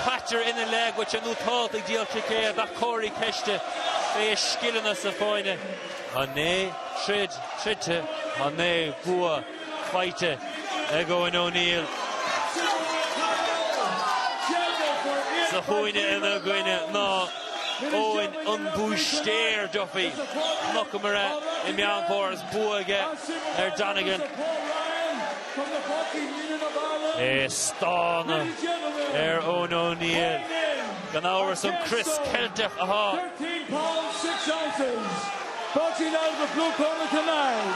catcher in the leg, which I know thought the deal kick that Corey Keshte. They skilling us a fine. Honey, Trid, Honey, Bua, Fighter, Owen O'Neill. So Hoyne and Owen, no. Owen unbushed there, Duffy. Muckamara in Mianfor's Bua get Donegan. Stana Owen O'Neill. Gone over some Chris Celtic. 13 pounds 6 ounces. Boxing out of the blue corner tonight.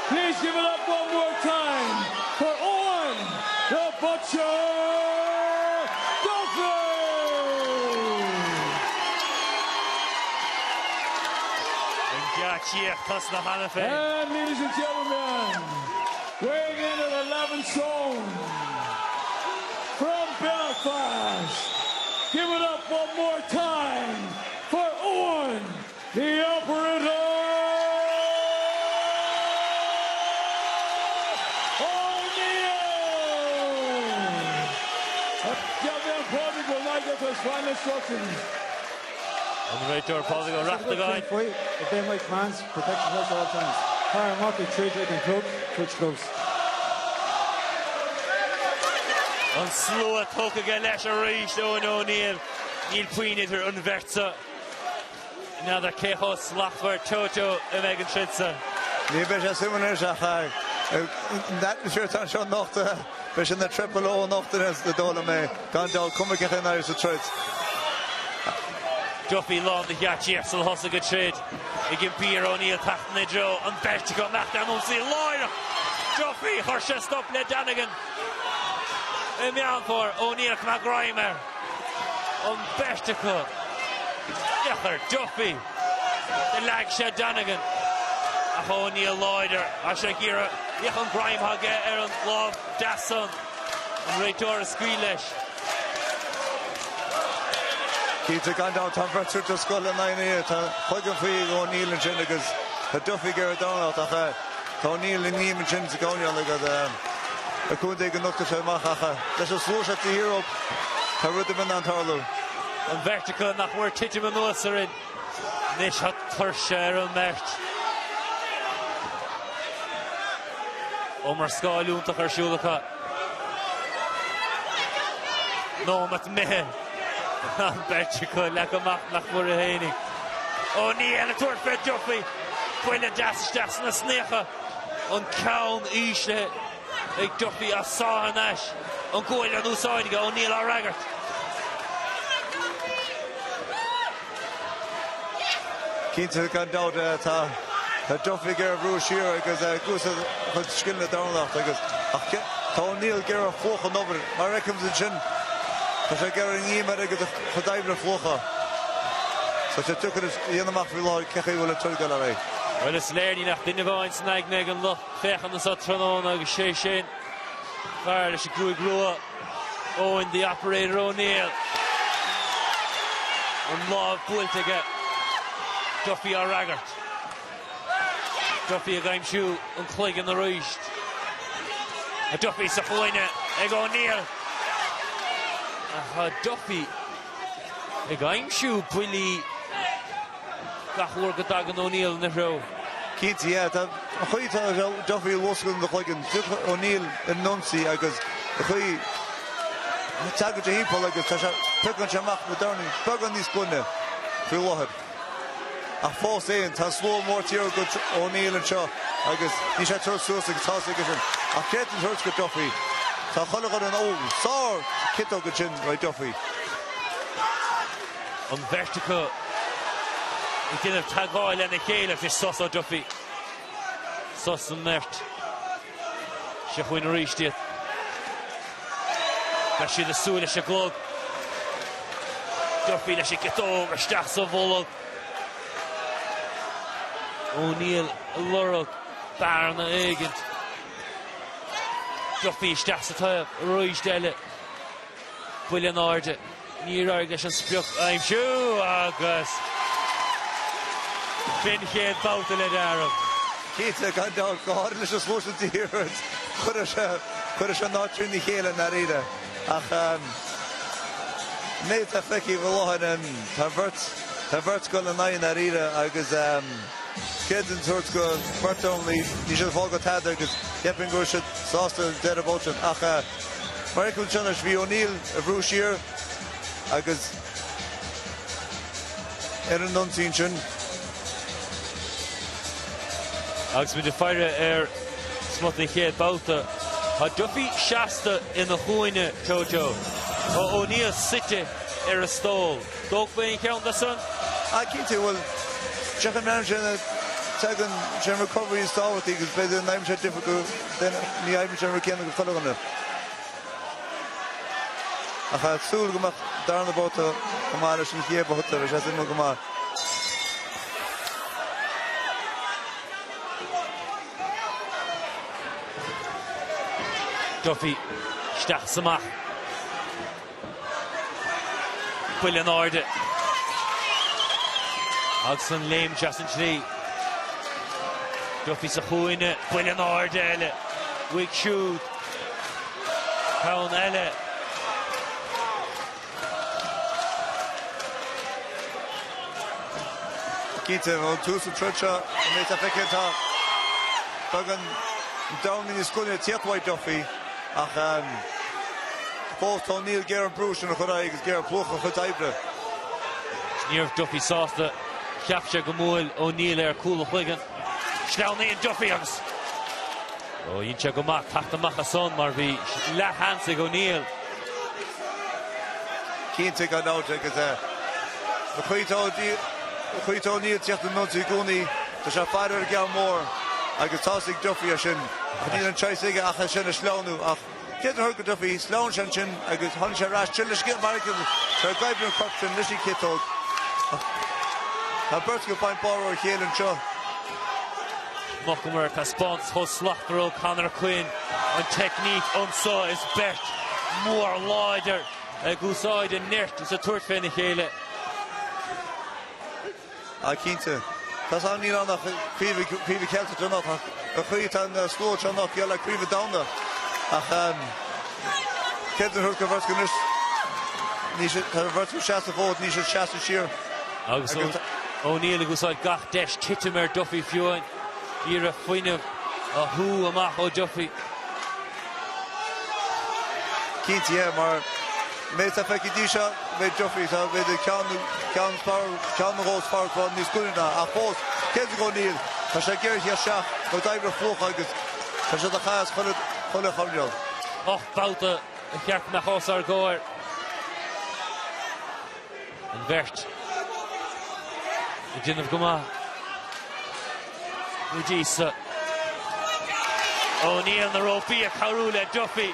Please give it up one more time for Owen the Butcher Duffy. And ladies and gentlemen, weighing in at 11 stone from Belfast. Give it up one more time for Owen, the Operator O'Neill. Gavin Porter will now get to his final instructions. On the right door, Paul to go wrap the guy. If they make hands, protection at all times. Fire Murphy, 3 and club, switch gloves. On slow a tuck again, let her reach Owen O'Neill. Neil Queen it her unversa. Now the Keho slap for Toto and Megan Schitzer. Lieber similar Shachai. That is your attention not fish in the triple O not the dollar may. Can't all come again in there is a trade. Duffy long the Yachi so has a good trade. Again Pierre O'Neill tapping the Joe and Vertigo knocked down on the line. Duffy Harsha stop let Donegan. In for O'Neill McGrimer on Vertigo. Yether Duffy. The lag shed Donegan. O'Neill Lloyder. Ashagira. Yechon Grime Hage Aaron Love Dasson. And Ray Torres Squealish. Keith a gone down temperature to skull in 9 8. Hugging for O'Neill and Chinnigas. A Duffy Garrett down out of that. O'Neill and Neiman Chins going on like I couldn't take enough to say Machacha. There's a swoosh at the hero. I would have been on Tarlo. On Vertical, not where Titchum and Lewis are in. Nish hat Thursher and Mert. Omar Skalun to Hershulaka. No, but Mehe. Vertical, like a map, like for a Haney. O'Neill, a tour for Duffy. When the dash and a sneaker. On Cown Ishle. Like Duffy a saw and Ash. On Goyle on the side to go O'Neill or Raggart. Keith a gone down to Duffy Garrett Bruce here because Goose had skill it down that because O'Neill Garrett Flocha over. I reckon the chin. Because I Garrett and Yima get the diver Flocha. So she took it in the map will Kechi will have told away. Well, it's learning nach the Nivine Snag Megan look fech on the Sotron og Shay Fire she grew Owen the Operator O'Neill. And Love pull to get Duffy or Raggart. Duffy a game shoe and Clegg in the reached. A Duffy Safoina Egg O'Neill. Duffy a game shoe Billy Gachwork a dog and O'Neill in the row. Keith, yeah, Duffy was going to look like O'Neill and Nuncy because the tag to heap like a pick on Shamak with Darney, bug on this gunner. Feel what? A false in, to slow more to your good O'Neill and Shaw. I guess he should throw Sussex, toss again. A kid and hurts with Duffy. So Holligan and oh, Sar, Kitto Gachin by Duffy. On Vertical. He didn't have tag oil and a kale if it's Sus or Duffy. Sus and Mert. She win reached it. Gashi the Sula she glug. Duffy that she get over, Stachs of Volog. O'Neill, Lurrock, Barna Agent. Duffy Stachs of Tyre, Royce Dele. William Arde. Near Argash and Spruck. I'm sure August. Finn Kane Boughton at Arab. Keith a gone down, God, let's just watch it here. Could have not turned the Kale in that either. Nate Feki Valohan and Taverts go to 9 at Ida. I guess kids and sorts go part only. You should hold a tad because Kevin Gushet, Saucer, Dead of Ocean, Acha, Michael Chunish, V. O'Neill, Brucier. I guess Erin Nunzinchin. Agus with the fire smutty head Bauta. Duffy Shasta in the Huine Jojo. O'Neill City a stall. Dog being count the sun. I can't say well. Checking manager second general recovery is all with you because by the name so difficult then the Irish general can follow on it. I had soul gemacht down the boat Kamala schon hier beholt das hat immer gemacht. Duffy stach samach. Brilliant order. Alson lame Justin Tree. Duffy sa chuine brilliant order. Weak shoot. Count Elle. Kita on two to Trutcha and it's a Feketa. Bagan down in the school at White Duffy. Both O'Neill, Gareth Bruce and Chodaig, Gareth Pluch and Chodaibra. Near Duffy sauce the capture Gamoil O'Neill cool Wigan. Schnellney and Duffy Hugs. Oh, you check Gomak, Tachtamaka son, Marvi, La Hansig O'Neill. Keen to go out because the Quito O'Neill, Jeff the Nunzi Guni, the Shafader Galmore. I could toss Duffy Ashin. I didn't try to get Achashin a Slownu. Get the Hurka Duffy, Sloan Shanchin, I could Hunch a Rash, Chillish get Markin, so Guy Blue Corpson, Lishy Kitog. Alberto Pine Borrow, Hale and Shaw. Mochamer Caspons, Host Slachter O'Connor Quinn, on technique, on saw is bet more lighter. Guside and Nirt is a third fan of Hale. I can't say. That's how Neil on the Peavy Celtic to knock. A create and a slow to knock, yellow creeve down there. Kids and Hurka Verskinus. Nisha Vertu Shasta Ford, Nisha Shasta Shear. O'Neill Guside Gach Desh, Kittimer Duffy Fuin. You're a fine of a who a Maho Duffy. Keith, yeah, Mar. Made a fake Disha, made Duffy, so made the Can Rose Park on this good now. A post, Kids O'Neill. I shall get your shot, but I will flow like it. I shall the highest for it. Oh, Bauta, a Kerk Mahos are goer. And Vert. The Jin of Guma. Ujisa. O'Neill the Ropia Karula Duffy.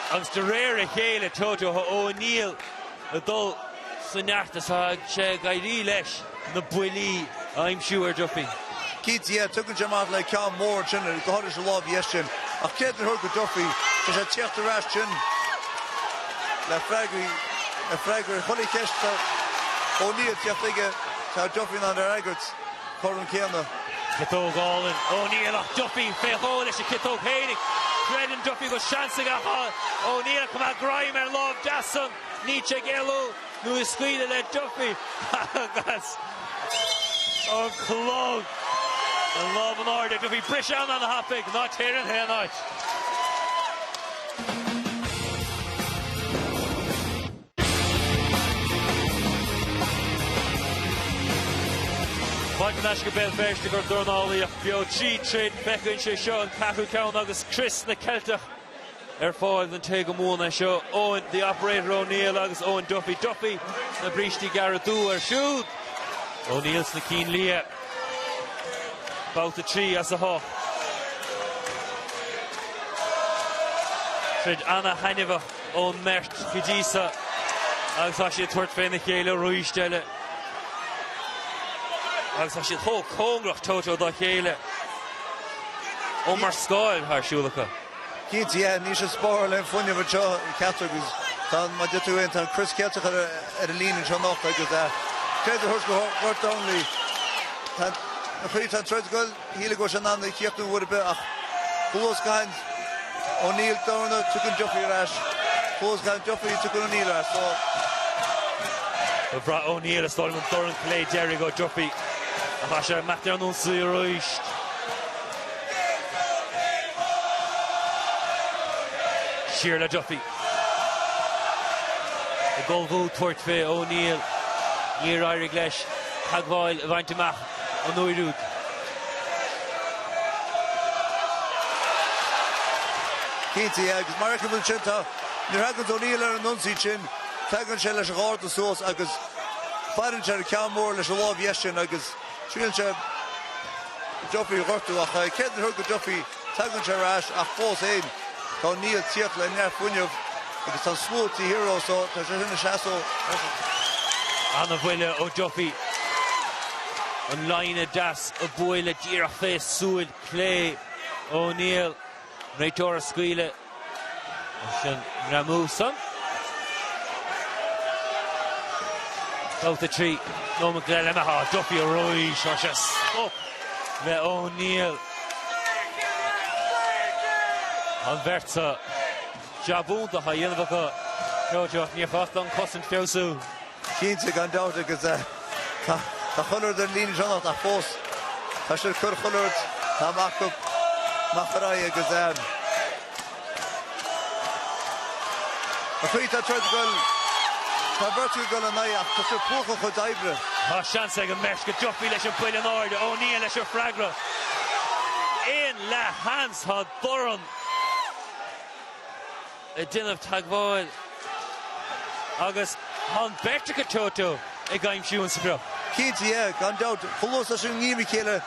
Angst the rare Hale Toto O'Neill. The dull Sinartas Che Gairi Lesh. The Bully. I'm sure Duffy. Keats, yeah, took him out like Cal Moore, Chin, and got his love, yes, Chin. A kid that heard Duffy, just a check the rash, Chin. La Fragri, Holly Kesh, O'Neill, Jeffiga, Duffy on their agates, Corin Kiana. Kitog all in. O'Neill, Duffy, Feholish, Kitog Haynick. Fred and Duffy go chancing at O'Neill, come out, Grimer, Love, Jasson, Nietzsche, Gelu, Louis Squealer, let Duffy. That's. Oh, Clog. And love and order to be Brish on the hot pig, not here and here night. Michael Nashka Bell First to go down all the Bio Chi Trade, Becca and Shaw, and Kaku Cowan, August Chris, the Celtic. Foiled and Tego Moon and Shaw, Owen, the operator O'Neill, August Owen Duffy, the Brishti Garadu or shoot. O'Neill's the Keen Leah. About the tree as a hawk. Fred Anna Haniva, Owen Mert, Kajisa. Agus actually a third fan of Kayla Ruistelle. Agus actually a whole Congrach Toto da Kayla. Omar Skoil, her Shulaka. Keats, yeah, Nisha Sporl and Funny of a Joe Catholic is Tan Majetu and Chris Celtic at a lean and John Knock like that. Kayla Hursko worked only. A free time tries to go, he'll go Shannon, the Captain would have been a close kind. O'Neill down, took him Duffy Rash. suppose gan Duffy took O'Neill so Bra O'Neill is stolen Thorin Clay Jerry go Duffy. Hasha Machter non Suroist. Shearla Duffy. The goal vote for O'Neill. Year Irish Hagwile Vantimach on Noirud. Keaty, agus Mark will chinta. Nirhagan O'Neill and Nunsi chin. Tagan Shella Shagard the sauce, agus Farin Cher Camor, Le Shalov Yeshin, agus Trilcha Duffy Hortuach, Ked Hurga Duffy, Tagan Cherash, a false aim. O'Neill Tiatla and Nerfunyov, agus a smooth hero, so there's a shasso. Anna Villa O'Duffy. On line of Das, a boil at Gira face, Seward, Clay, O'Neill, Raitora Squealer, Ramuson. Out the tree, no McGlellan, Duffy Roy, Shorshas, up, the O'Neill. On Verta, Jabu, the Hayelvaka, Jojo, Niafaston, Cossin Fiosu. Keaty gone down because the colour the lean John at force. I should cut colored. Tamakub, Makaraya Gazan. A free to try to go. Virtue goal and I to Puka Hodibra. Chance again, Mershka Duffy, let's put in order. O'Neill, let's fragra. In La Hans had Boron. A din of Tagvoil. August Han Bertrika Toto. A game shoe and Sabro. Keaty, yeah, gone down. Fulos as in Yimi Killer.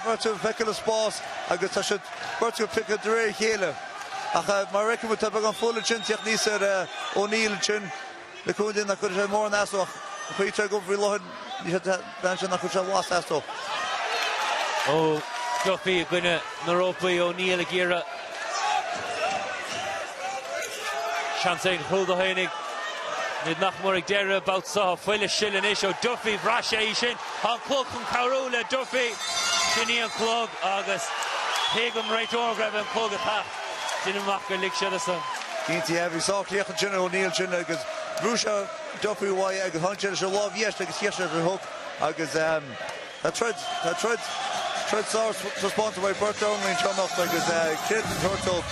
Virtue Vekula Spas. August I should Virtue pick a Dre Killer. My reckon would have gone full of chin Technicer O'Neill chin. The Kundin that could have more than Asso. If we try to go for Lohan, you should mention that could have lost Asso. Oh, Duffy, Gwynna, Naropi, O'Neill, Agira. Chancing, Hulda Heinig. Nid Nachmorig Dera about Saw, Phyllis Shillen Isho, Duffy, Brasha Ishin, Han Klug from Carula, Duffy, Shinny and Klug, August, Higum right over, grab and Klug at half. Didn't mock a lick Shedison. Keaty, every saw Clear Chin O'Neill Chin, because Brusha, Duffy, why, I got Huncher, she'll love, yes, like a yes, the hook, because that tried Source responsible by Bert Downley and John Off, because Kid and Turtle.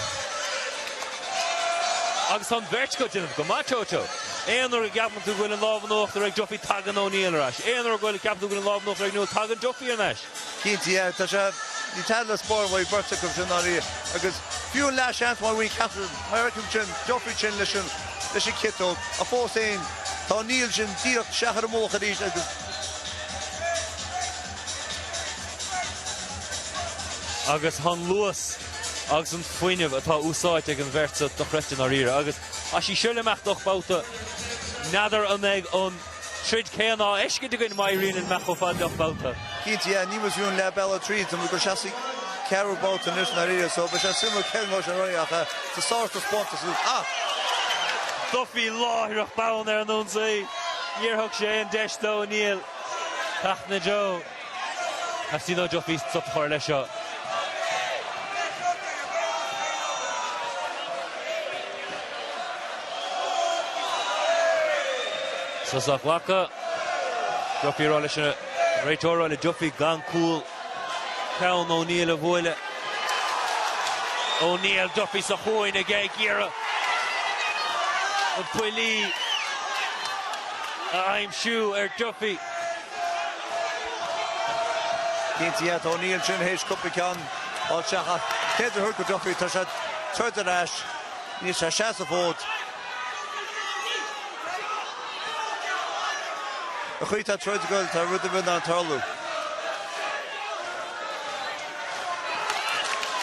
August on Vertigo, go Machocho. Éonar gapman tú gwyl yn lof yn o'ch ag Duffy tagan O'Neill rash. Éonar gwyl gapman tú gwyl yn lof yn o'ch ag tagan Duffy yn ash. Keaty, yeah, ta siya, ni tadla sport why Bert took him to Nari, because few last chance why we captured American chin, Duffy chin lishin kitto, a force in, ta O'Neill chin, diach shachar mo khadish, Agus Han Lewis. Agus an Fuinev atá úsáid ag an Verta do chretin ar ire. Agus as sí siúlameach doch bauta nadar an ag an trid céaná eisce digin mairín an meach ó fád doch bauta. Keaty, yeah, ní was yún le bella trid, and we go shasi carol bauta nish na ire, so but similar ken was an roiach, the source response is Duffy láithreach baun ar an unsaí. Níorthug sé an deis do O'Neill. Tachna Joe. As tí nó Duffy stop chóir leis seo. So Waka, Duffy Rollish, Raitora, Duffy, Gone Cool, Crown O'Neill of Woyle, O'Neill, Duffy, Sahoy, Nagay, Gira, Pwili, I'm Shoe, Duffy. Keaty, yeah, O'Neill, Chin, H. Kupikan, All Shaha, Ted the Hurka Duffy, Tashat, Third the Ash, Nisha Shasaford. A chuita tried to go to Rudabin on Tarlu.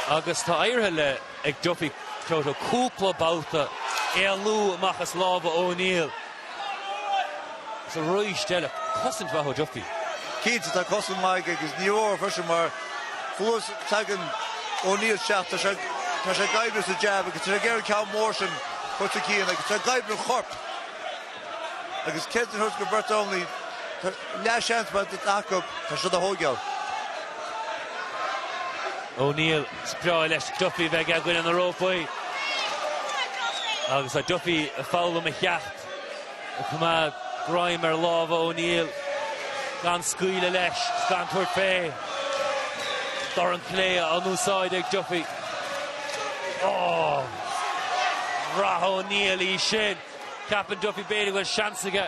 Agus tá airthe ag Duffy Toto cúpla bauta Éalú machas lába O'Neill. So roi stelle cosint bhaho Duffy. Keaty tá cosint maig agus níor frishin mar fuas tagan O'Neill shot tá sé gaibr sa jab agus tá geir cow motion put the key agus tá gaibr chorp. Agus Kedden hurts go Bert only last chance about the knock up tá sé the hógeal. O'Neill sprá leis Duffy bheith a gine an rópói. agus a Duffy a foul am a cheacht cuma Grime Lava O'Neill gan scuile leis gan tuair fé Doran Clay an úsáid ag Duffy Rah O'Neill í sin Captain Duffy beidir bhfuil seansaige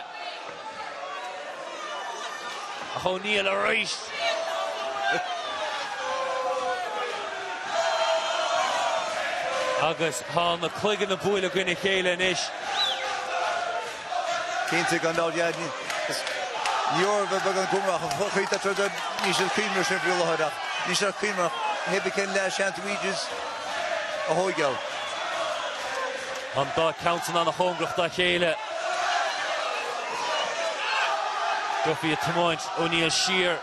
O'Neill a ríist agus há na chuige na búile gine chéile inis Cínta gan dá Níor bheith an gumrach an chuirta tro ní sé cíimre sin bhúlathach ní sé cíimre hebbe cin le seantaíidir a hóigeall an dá countan an na hóngrach dá chéile Duffy a tamáint O'Neill siar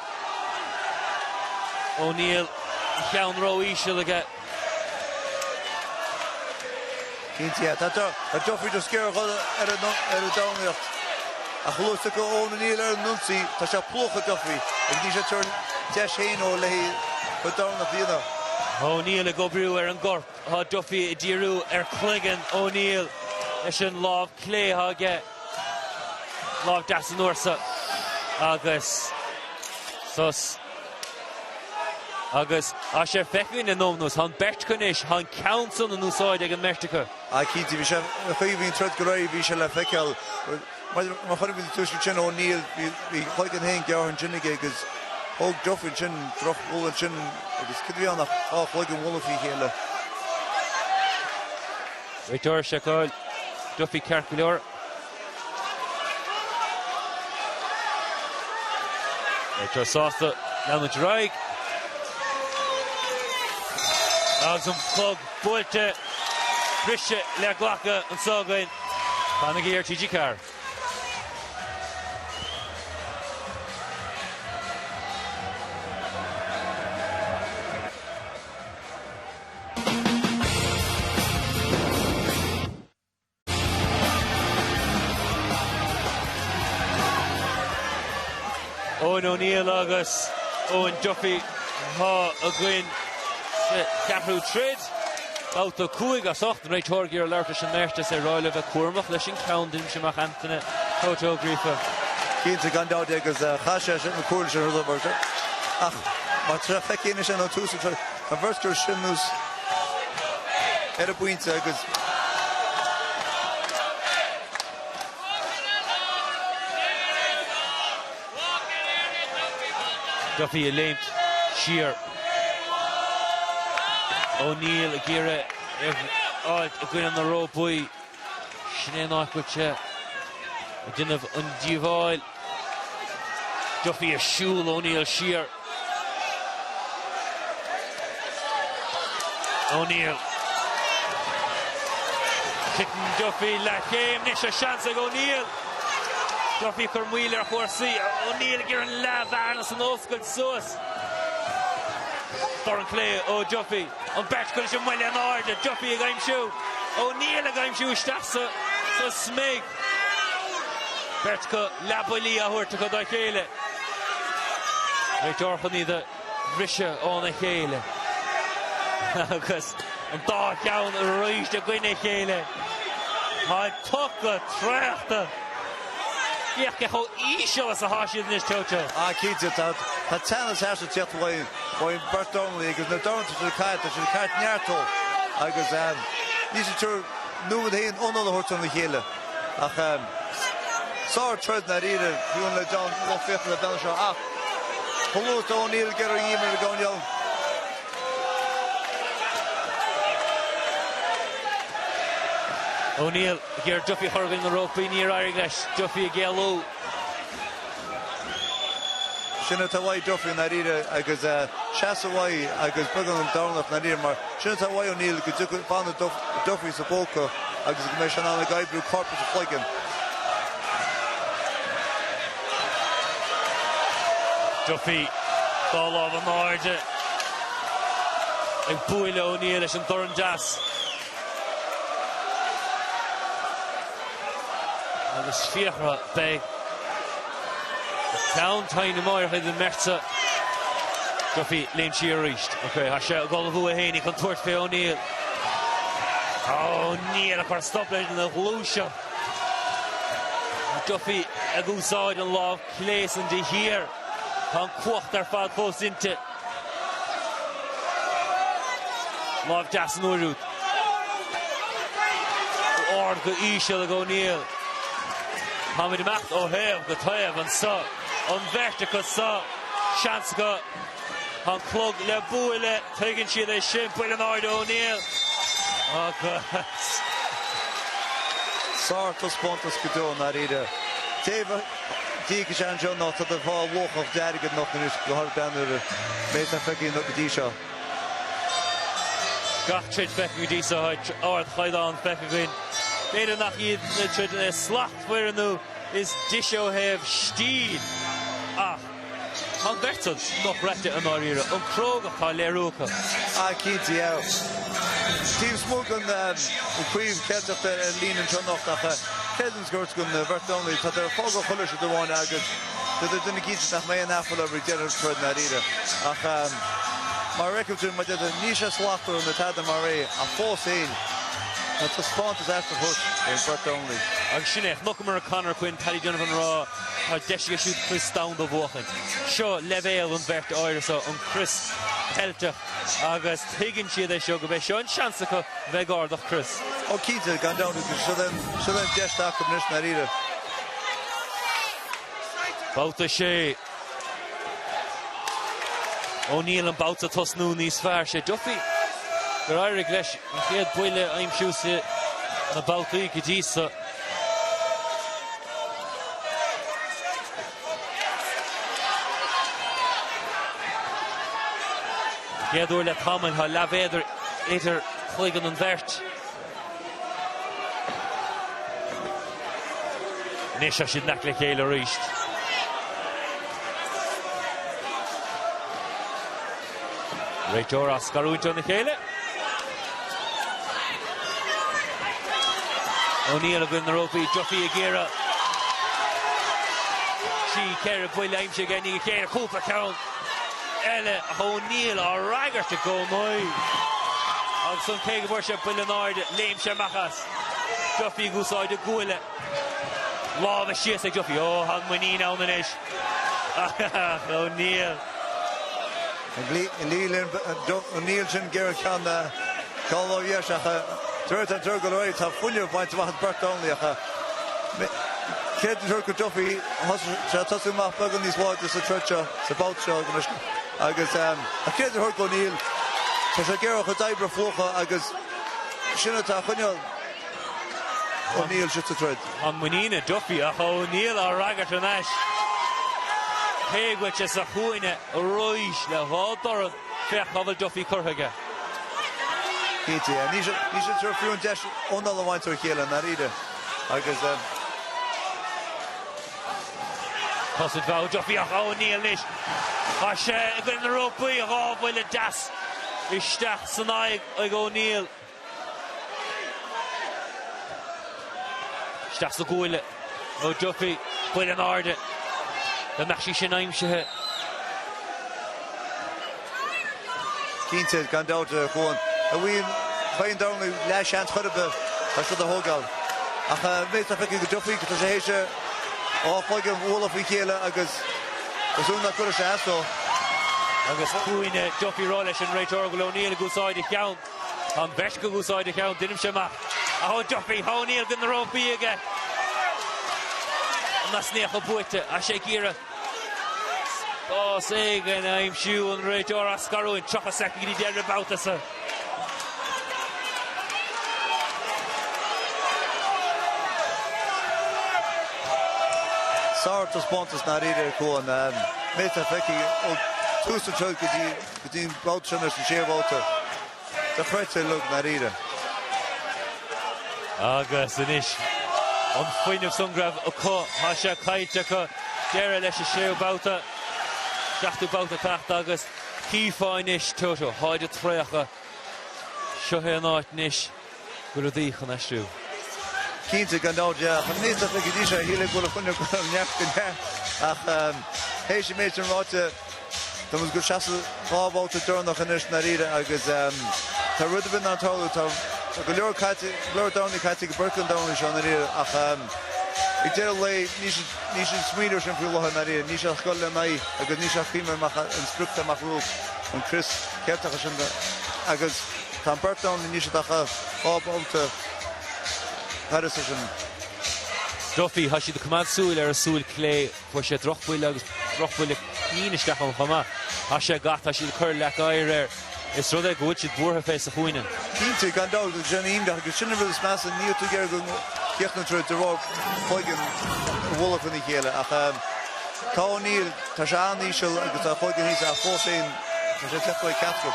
O'Neill cheann ró ísio aige Cínta tá Duffy do scéir ar a dánaíocht a chlúsa go Owen O'Neill ar an nunsaí tá sé plócha Duffy ag ní sé tuair teis héin ó leihí go dána bhíonna O'Neill a go brú ar an gorp há Duffy i ddíriú ar chligan O'Neill leis an lámh clé tháige lámh deas an uairsa agus agus a sé feicinn an nómnús hán bert chunis hán countan an úsáid ag an meirtecha a cínta bhí sé chuohín tred go raibh bhí sé le feiceáil mar chuir bhí tuisú sin O'Neill bhí chuig an héin gearn sinnig agus óg Duffy sin troch bhúil sin agus cid bhí annach chuig an bhulaí chéile Réiteir sé gáil Duffy ceart go leor Réiteir sásta leanna draig agus an plug builte brise le ghlacha an ságain Tána géir TG Carr Owen O'Neill agus Owen Duffy há a gcuin ceaphrú trid out a cúig a socht an réit thorgéir leirta sin meirte sé ráile bheith cuairmach leis sin countin semach antainna Tótó Grífa Cínta gan dáide agus chaise sin na cuairla sin rud bhirte ach má tre feicíine sin an túsa a bhirtar sin nús ar a buinte agus Duffy a léimt siar O'Neill a gíire áit a gcuin an na ró buí sin é náchhuilte a duineh an díomháil Duffy a siúil O'Neill siar O'Neill kicking Duffy le chéim nis a seans ag O'Neill Duffy chur muile ar chóirsaí O'Neill gur an leabharnas an óscail suas Doran Clay ó Duffy an bert chuil sin muile an áirde Duffy a gaimsú O'Neill a gaimsú isteach sa smeig bert go leabailí a thuirta go dá chéile Réit orchaní de brise óna chéile agus an dá ceann a roiist a gcuine chéile má tucha tréachta Iach go ísio as a háisiad níos teote. Cínta tá teannas heasta teachtaí bhain bert donlaí agus na doranta sin caiit a sin caiit neartó agus ní sé túr nuad héon ónala thuirta na chéile ach sáir tred na riire bhíon le John le féchta le ben seo ach choúta O'Neill gur a dhíimar a gáinneall O'Neill gur Duffy chorgain na rópaí ní airig leis Duffy a géalú sinna tá bhaid Duffy na riire agus seasa bhaid agus bugan an darnach na riire mar sinna tá bhaid O'Neill go dtí fanna Duffy sa bóca agus go mééis an anna gaibrú corpus a chloigean Duffy dá lámh an áirde ag buaile O'Neill leis an doran deas agus fíochra be Town taine máir chuid an merta Duffy léim si a ríist. Ok, ha sé gáil bhua hénig an tuairt fé O'Neill O'Neill chuir stopleid na glúise. Duffy a gúsáid an láh cléasan de hir. Tá cuacht ar fad fós inte. Láh deas an úrút. Ord go ísio ag O'Neill. Hamid Macht ó heh go taobh an sa. An vertica sa. Seans go. An clog le buile. Tuigeann siad é sin buil an áard O'Neill. Oh, God. Sartos Pontus Cadon ar ide. Teva Díga Jean John not at the fall walk of Derrigan not in his hard banner. Meta Feggy not the Disha. Gachit Becky Disa or Haidan Becky. Later nach Id the slacht where nu is Disho have Steed. Han Bertson nog rette an Arira. Kroga Paleruka. Kitty out. Team Smoke on Queen kept up there and lean and turn off that. Kevin's girls going to vert only so they're Fogo Colors at the one agate. So they're going to get that may an apple of regenerate for that either. My record to my did a Nisha Slaughter on the Tada Marie, a 4 scene. That's a sponsors after push in vert only. Shinech, look at Connor Quinn, Paddy Donovan Raw, how Deshiga shoot Chris down the walking. Sure, Level and Vert Irish on Chris Helter. August Higgins, she they show go Sean Chancellor Vegard of Chris. Kita gone down to so then just after Commissioner either. Bouta Shea. O'Neill and Bouta Tosnooney's far Shea Duffy. There are English, he had Boyle, I'm sure, about the Gidisa. Yeah, door let Common, how Laveder, later, Huygen and Vert. Nisha should not like Kayla reached. Rachel Oscar on the Kayla. O'Neill have been the ropey, Duffy Aguirre. She carried Boy Limes again, you carry Cooper Count. Ella O'Neill or Ragger to go my. On some Keg worship Billinard, Lame Shamachas. Duffy goes out the goal. Law of a shit, say Duffy. Oh, Hangmanine on the niche. O'Neill. O'Neill and Garrett can call Yesha. Third and third goal right, have fully of points about Bert only. Kid Turk Duffy has touched him off on these waters, a treacher, it's about show. I guess a kid Turk O'Neill. So a girl who's Ibra Floka, I guess Shinata Hunyal O'Neill shoots a thread. On Munina Duffy, O'Neill or Raggart and Ash. Peg which is a Huine, Roish, the Valdoran, Faircovel Duffy Kurhaga. And he should serve you and Dash on the line to kill and not either. I guess Cosset Vow Duffy O'Neill Nish. Hashe in the rope by the Das. Ishtach Sanai O'Neill. Ishtach the goal. Oh Duffy by an order. The Mashi Shinaim Sheh. Keane gone down to one. We find only last chance for the whole goal. Mate, I think you could Duffy because I hate oh, fucking wall of Ikela, I guess. Soon that good as so. I guess Queen Duffy Rollish and Ray Torgal O'Neill go side the count. And Beshka go side the count. Didn't Shema. Oh, Duffy, O'Neill in the rope again. And that's Necha Buite, Ashekira. Oh, Sagan, I'm Shoe and Ray Tor Oscaro and Chuck a second, he did about us. Sort of sponsors not either cool and Meta Fecky two to choke between Boucherners and Shea Walter. The French they look not either. Agus Anish on Fine of Sungrav Oko Hasha Kaitaka Dara Lesha Shea Bouta Shachtu Bouta Tacht Agus Key Fine-ish Toto Hide Trecha Shohe Night Nish Gurudich on Ashtu. Keinte gan down ja van net dat ik die zo hele goede van de njak ach hees meester rotte dan moet goed chasse bal te turn nog een naar reden agus there would have been not told to go leor Downey Catty Birkin Downey Sean ach I dare lay Nisha Swedish and Pulahan area, Nisha Skolanai, a good Nisha female instructor Mafru, and Chris Kertash and Agus Tampert down the Nisha Taha, all about Harrison. Duffy has she the command Sul or Sul Clay for she Rockwill Ninish on Hama, Hasha Gata, she the curl like Ire. It's rather good to bore her face of winning. Kinte gone down to Janine, the Shinnerville's mass and near together. Getting to rob Fogan Wolf in the Kela. O'Neill, Tajani shall get a Fogan, he's a 14, Tasha Catherine.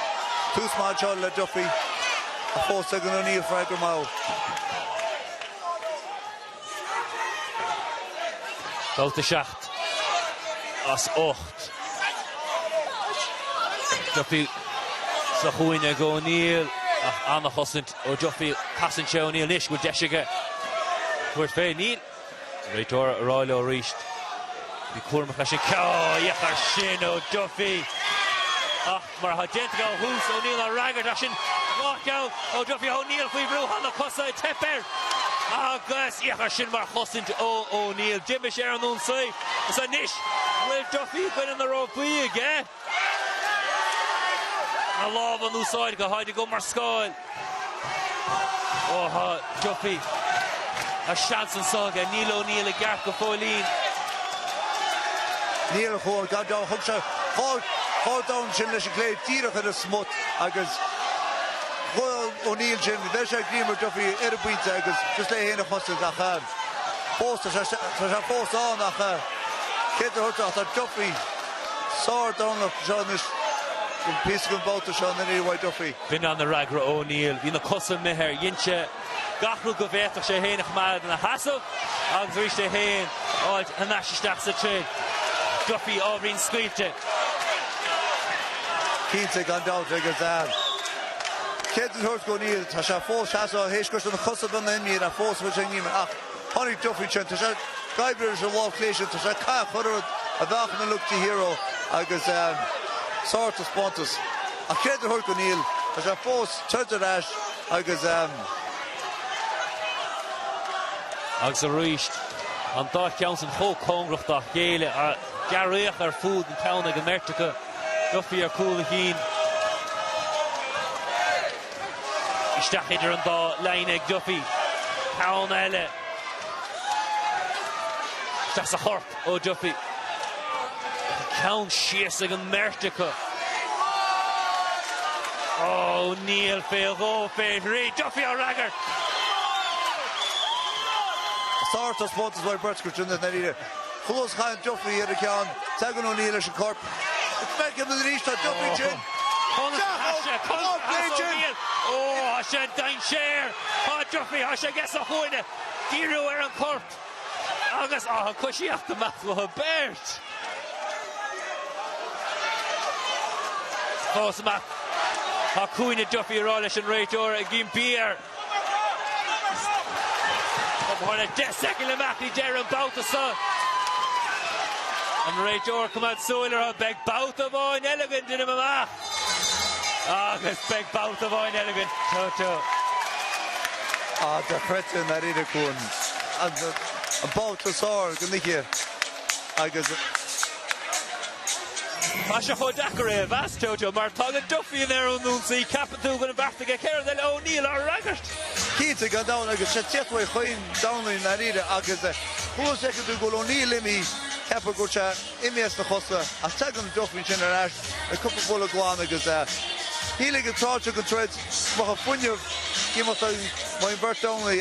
Too small, Charlotte Duffy, a 4-second O'Neill for Agramau. Out the shot. As 8. Duffy, Sahuina go O'Neill, Anna Hussant, or Duffy, Hassan Show O'Neill, Nish, with Jessica. Towards Faye Neil. Right or Rollo reached. The Cormac Hashin. Oh, Yachar Shin O'Duffy. Mar identical Hoos O'Neill or Raggart Hashin. Walk out. O'Duffy O'Neill. We brew on the Costa Tepper. Guys, Yachar Shin Mar Hussin to O'Neill. Jimmy Sharon on side. It's a Nish. Will Duffy going in the road for you again? A love on the side. Go hide to go Mar Skull. Duffy. A chance and Saga, Neil O'Neill, a Garth Foline. Neil Hall got down, hold down, Chinlish Clay, Tira for the smut, Agus. O'Neill, Jim, there's a Grimmer Duffy, Erebit, Agus, just lay in a hustle, Achan. Post, there's a post on, Achan. Kid the Hurta, Duffy, sword down of Johnish. Piece of boat to Sean and White Duffy. Been on the Ragra O'Neill, been a custom meher, Yinche. Gachru go bheitach sé héanach mad na hasov agus rí sé héan áid a náisisteach sa tré Duffy ábrín scuilte Cínte gan dáit agus Céad thuirt go níl tá sé fós hasá héiscos an chusab an imíad a fós bhil sé níime ach tháinig Duffy sin tá sé gaibre sé bháil cléisiú tá sé cá churad a bheach na look to hero agus Sartas Pontus a céad thuirt go níl tá sé fós tuidir agus agus a ríist an dá ceann fó congracht a chéile a garéach ar fúd an town ag an Mertica Duffy ar cúla hín isteach idir an dá lein ag Duffy town eile isteach sa chorp ó Duffy town sias ag an Mertica O'Neill fail go fail rí Duffy ar Raggart Sartas Pontus by Bertskirch in the Nerida. Close hand Duffy here again. Tagan O'Neill is a corp. It's back in the reach to Duffy Chin. Hasha Dine Share. Duffy Hasha gets a hoine. Giru er an corp. Agus cushy after math with a Bert. Close math. Hakuina Duffy Rollish and right over again beer. On a 10-second Lemaki Darren Boutha and right over come out Soiler a big Boutha Voin elegant in him Agus big Boutha Voin elegant the threat in that either kun and Boutha Sor Guniki Agus Pasha Hodakare Vast Toto Marthaga Duffy in there on Nunsi Capitol going back to get care of the O'Neill or Raggart Keith got down like a Chetway Queen down in Narida Agus who's second to go O'Neill Imi Capagocha Imias the Hossa a second Duffy Generation a couple full of Guan Agus healing a torch of controls Mahafunya Kimotha my birth only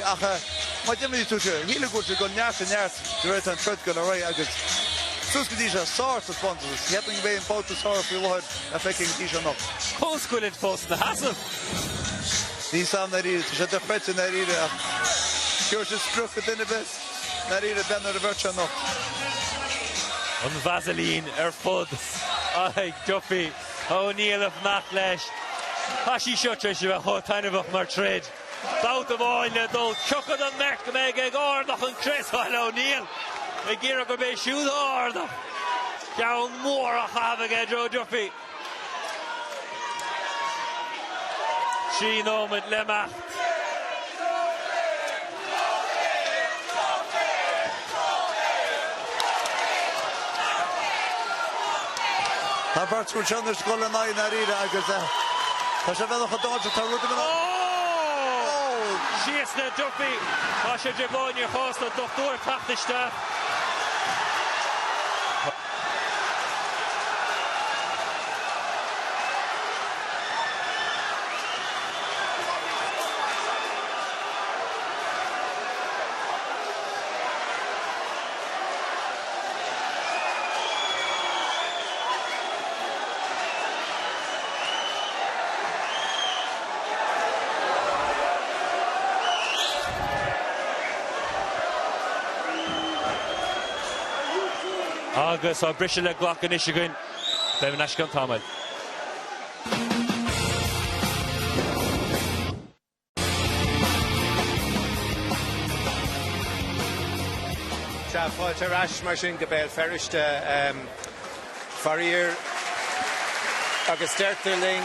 my Jimmy Tucher healing go to go Nars and Nars the right and Trent going away Agus Suskadisha sort of sponsors getting away in both the sort of reward affecting Disha up Postquil it post the hassle Nisam Narida to shut the frets in Narida George struck within the best Narida Ben the virtue up on Vaseline Fud Duffy O'Neill of Matlesh Hashi Shutter she went hot time of mar trade bout of oil the chucked on Merck Mega Gordon and Chris O'Neill the gear go be shoot hard down more a have Joe Duffy she moment Lema Tá bart go chandar scoil na ríre agus tá sé bhealach a dáte tá rud Síos na Duffy tá sé de bháinne chásta dochtúir tachtiste. Agus á brise le ghlach an isiúin be na gan tamil. Fáilte ras mar sin go béal ferriste farír agus deirtarling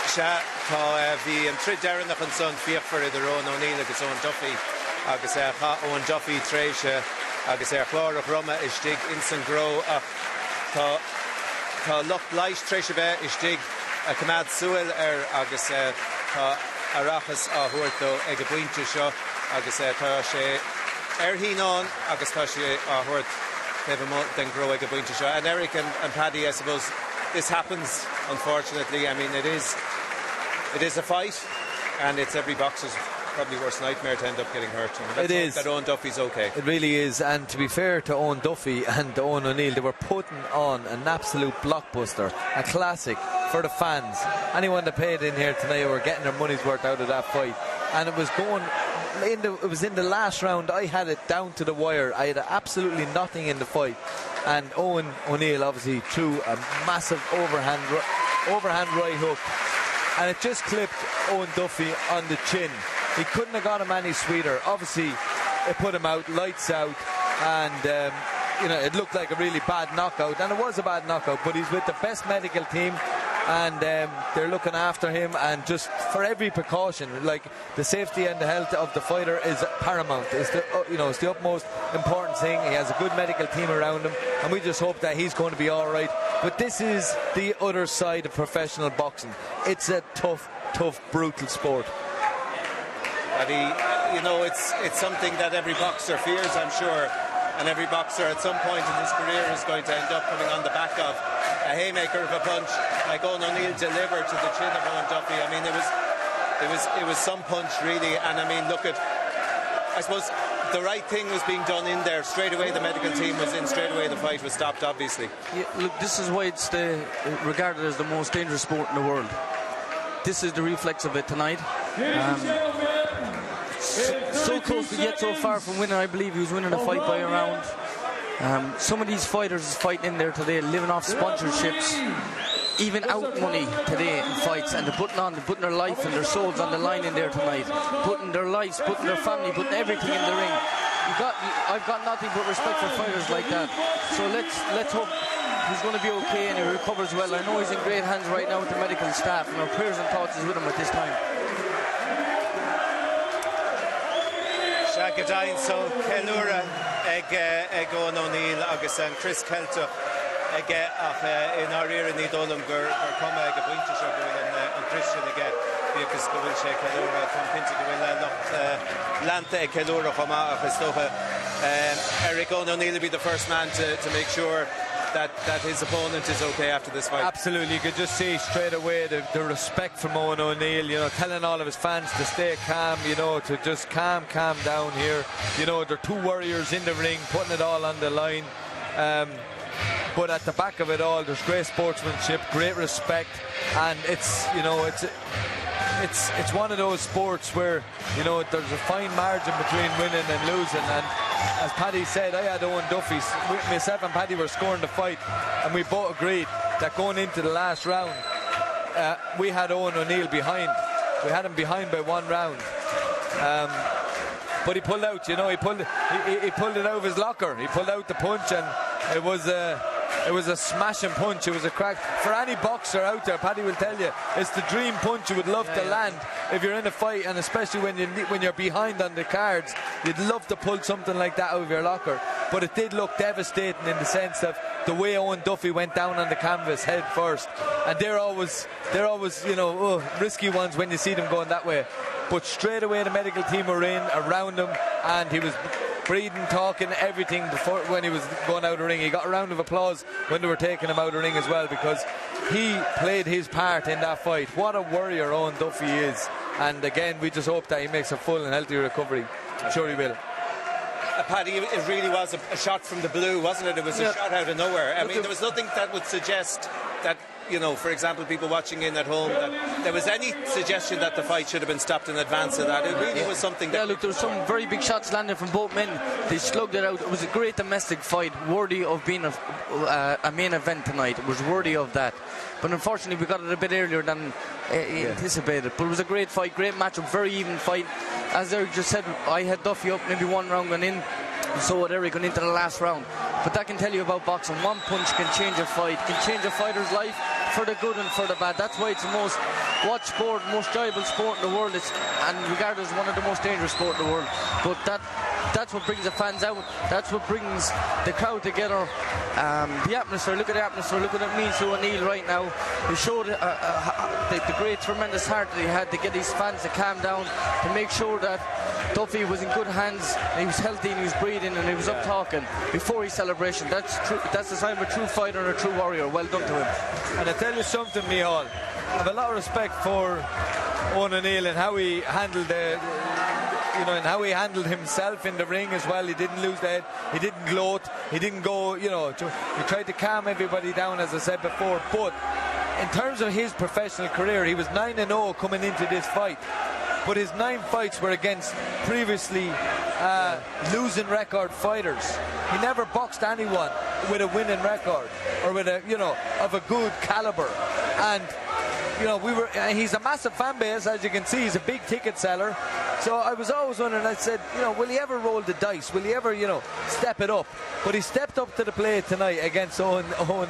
se tá bhí an trid dearannach an son fíochfar idir Owen O'Neill agus Owen Duffy agus Owen Duffy tréise agus chlárach Roma is dig insan gro ach tá lucht leis tréise bheith is dig a cumad súil agus tá arachas á thuirtó ag go buinte seo agus tá sé híán agus tá sé á thuirt den gro ag go buinte seo. And Eric and Paddy, I suppose this happens unfortunately. I mean it is a fight and it's every boxer's probably worst nightmare to end up getting hurt. It is. That Owen Duffy's okay. It really is, and to be fair to Owen Duffy and Owen O'Neill, they were putting on an absolute blockbuster, a classic for the fans. Anyone that paid in here tonight were getting their money's worth out of that fight, and it was going. It was in the last round. I had it down to the wire. I had absolutely nothing in the fight, and Owen O'Neill obviously threw a massive overhand right hook, and it just clipped Owen Duffy on the chin. He couldn't have got him any sweeter. Obviously, it put him out, lights out, and it looked like a really bad knockout, and it was a bad knockout. But he's with the best medical team, and they're looking after him, and just for every precaution, like the safety and the health of the fighter is paramount. It's the utmost important thing. He has a good medical team around him, and we just hope that he's going to be all right. But this is the other side of professional boxing. It's a tough, brutal sport. But it's something that every boxer fears, I'm sure, and every boxer at some point in his career is going to end up coming on the back of a haymaker of a punch like Owen O'Neill delivered to the chin of Owen Duffy. I mean, it was some punch really, and I mean, I suppose the right thing was being done in there. Straight away the medical team was in, straight away the fight was stopped, obviously. Yeah, look, this is why it's regarded as the most dangerous sport in the world. This is the reflex of it tonight. So close to get so far from winning. I believe he was winning the fight by a round. Some of these fighters fighting in there today, living off sponsorships, even out money today in fights, and they're putting their life and their souls on the line in there tonight, putting their lives, putting their family, putting everything in the ring. I've got nothing but respect for fighters like that. So let's hope he's going to be okay and he recovers well. I know he's in great hands right now with the medical staff, and our prayers and thoughts is with him at this time. Shagadain so Kelura ag Owen O'Neill agus an Chris Kelto ag in our ear in the Dolam gur come ag a buinte seo an Christian ag because go bhfuil sé Kelura Tom Pinto go bhfuil Lanta ag Kelura chuma agus tócha Eric Owen O'Neill will be the first man to make sure that his opponent is okay after this fight. Absolutely, you could just see straight away the respect from Owen O'Neill, telling all of his fans to stay calm, to just calm down here. They're two warriors in the ring, putting it all on the line. But at the back of it all, there's great sportsmanship, great respect, and it's one of those sports where there's a fine margin between winning and losing. And as Paddy said, I had Owen Duffy. Myself and Paddy were scoring the fight, and we both agreed that going into the last round, we had Owen O'Neill behind. We had him behind by one round. But he pulled out. He pulled it out of his locker. He pulled out the punch, and it was a smashing punch. It was a crack. For any boxer out there, Paddy will tell you, it's the dream punch you would love to land if you're in a fight, and especially when you're behind on the cards, you'd love to pull something like that out of your locker. but it did look devastating in the sense of the way Owen Duffy went down on the canvas head first, and they're always risky ones when you see them going that way. But straight away the medical team were in around him, and he was breathing, talking, everything before when he was going out of the ring. He got a round of applause when they were taking him out of the ring as well, because he played his part in that fight. What a warrior Owen Duffy is, and again we just hope that he makes a full and healthy recovery. I'm sure he will. Paddy, it really was a shot from the blue, wasn't it? It was a shot out of nowhere. I mean, there was nothing that would suggest that, for example, people watching in at home, that there was any suggestion that the fight should have been stopped in advance of that. It really was something that... Yeah, look, there were some very big shots landing from both men. They slugged it out. It was a great domestic fight, worthy of being a main event tonight. It was worthy of that. But unfortunately, we got it a bit earlier than anticipated. But it was a great fight, great matchup, very even fight. As Eric just said, I had Duffy up maybe one round going in, and so had Eric going into the last round. But that can tell you about boxing. One punch can change a fight, can change a fighter's life for the good and for the bad. That's why it's the most watched sport, most enjoyable sport in the world, and regarded as one of the most dangerous sport in the world. But that's what brings the fans out. That's what brings the crowd together. The atmosphere, look at the atmosphere, look at Owen O'Neill right now. He showed the great, tremendous heart that he had to get his fans to calm down, to make sure that Duffy was in good hands, he was healthy and he was breathing and he was up talking before his celebration. That's the sign of a true fighter and a true warrior. Well done to him. And I tell you something, Micheál, I have a lot of respect for Owen O'Neill and how he handled and how he handled himself in the ring as well. He didn't lose the head, he didn't gloat, he didn't go, he tried to calm everybody down, as I said before. But in terms of his professional career, he was 9-0 coming into this fight. But his 9 fights were against previously losing record fighters. He never boxed anyone with a winning record or with of a good caliber. And he's a massive fan base, as you can see. He's a big ticket seller. So I was always wondering, I said, will he ever roll the dice? Will he ever, step it up? But he stepped up to the plate tonight against Owen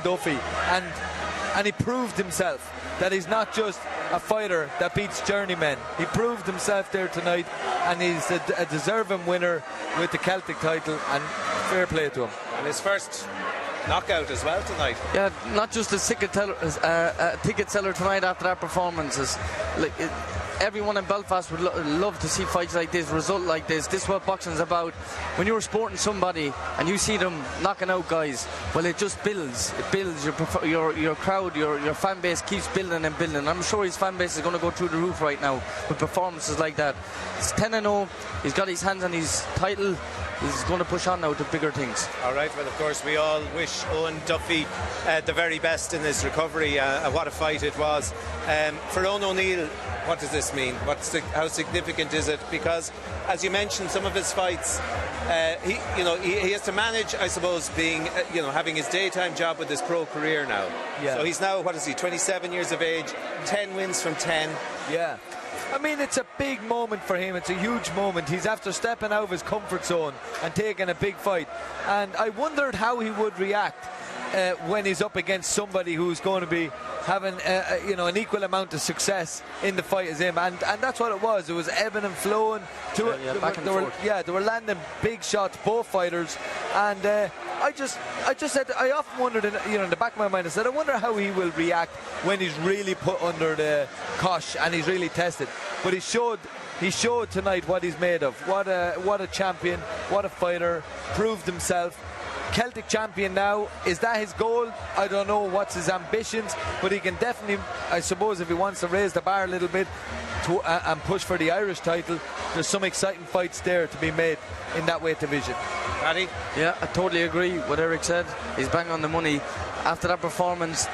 Duffy, and he proved himself that he's not just a fighter that beats journeymen. He proved himself there tonight, and he's a deserving winner with the Celtic title, and fair play to him. And his first knockout as well tonight. Yeah, not just a ticket seller tonight after that performance. Everyone in Belfast would love to see fights like this, result like this. This is what boxing is about. When you're supporting somebody and you see them knocking out guys, well, it just builds. It builds your crowd, your fan base keeps building and building. I'm sure his fan base is going to go through the roof right now with performances like that. It's 10-0. He's got his hands on his title. He's going to push on now to bigger things. All right, well, of course, we all wish Owen Duffy the very best in his recovery. What a fight it was. For Owen O'Neill, what does this mean? How significant is it? Because, as you mentioned, some of his fights, he has to manage, I suppose, being, having his daytime job with his pro career now. Yeah. So he's now, 27 years of age, 10 wins from 10. Yeah. I mean, it's a big moment for him. It's a huge moment. He's after stepping out of his comfort zone and taking a big fight. And I wondered how he would react when he's up against somebody who's going to be having an equal amount of success in the fight as him, and that's what it was. It was ebbing and flowing. They were landing big shots, both fighters, and I just said, I often wondered, in the back of my mind, I said, I wonder how he will react when he's really put under the cosh and he's really tested. But he showed tonight what he's made of. What a champion, what a fighter, proved himself. Celtic champion now, is that his goal? I don't know what's his ambitions, but he can definitely, I suppose, if he wants to raise the bar a little bit and push for the Irish title, there's some exciting fights there to be made in that weight division. Paddy? Yeah, I totally agree with what Eric said. He's bang on the money. After that performance,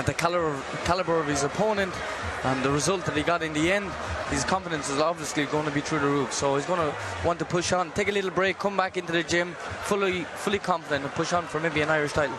the caliber of his opponent and the result that he got in the end, his confidence is obviously going to be through the roof. So he's going to want to push on, take a little break, come back into the gym fully confident and push on for maybe an Irish title.